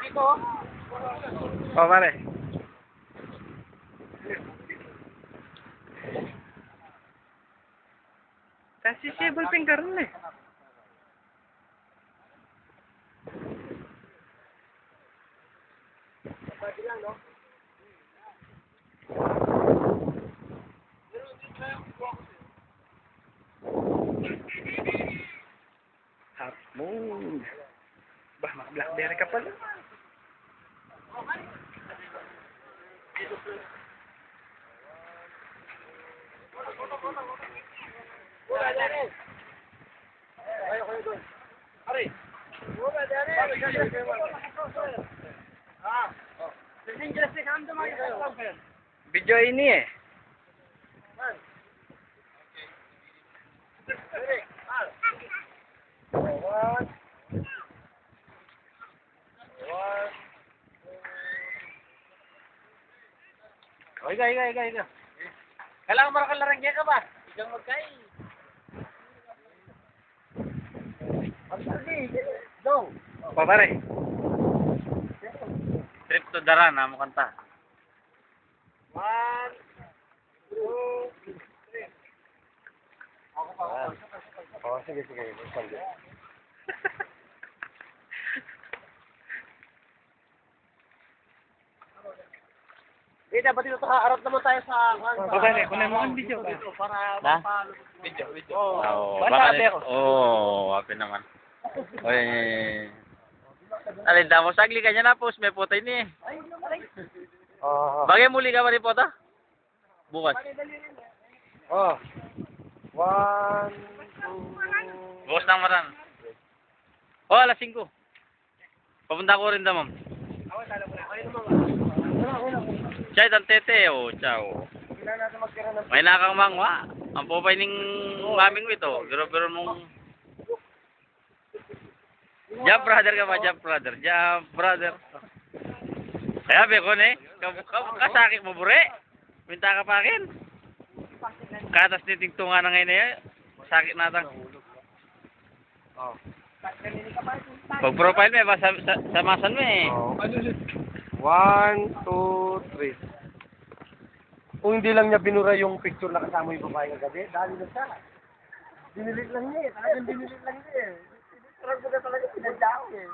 dito, oh. Oh, pare. Kasi siya ballpen ka rin eh. Pwede lang, no? Half moon. Bah, blackberry ka pala. Wala, Daniel. Ayaw kayo doon. Ari. Wala, Daniel. Ah. Dangerous na kami dumayo. Video ini eh. Iga. Kailangan marakal larangya ka ba? Igang magkain. Go. Oh, pare. Trip to Daran, mo kanta. 1, 2, 3. Ako pa. Oh, sige. Eh, dapat dito harap naman tayo sa... pare, kunin mo ang video ka. Para Ha? mapalo. Video. Oo. Oo, Basta sabi ako. happy naman. Oy. Alin damo sagli kanya na post may foto ini. Oh. Bagay muli ka ba ni foto? Bukas. Oh. 1, 2. Bukas nang maran. Oh, alas 5. Papunta ko rin damam. Ako, tala mo na. Kayo naman. Chay dan tete oh, ciao. Kailangan natin magkira ng... May nakang mangwa. Ang popay ning maming ko ito. Pero mong Jump brother ka ba? Jump brother. Kaya be ko ne, kasakit mo bure. Minta ka pa akin. Katas niting tunga na ngayon eh. Sakit natang. Oh. Pag profile mo, samasan mo eh. Oh. 1, 2, 3. Kung hindi lang niya binura yung picture na kasama yung babae kagabi, dali na siya. Dinilit lang niya eh. Talagang dinilit lang niya eh. Parang baga talaga pinadya ko eh.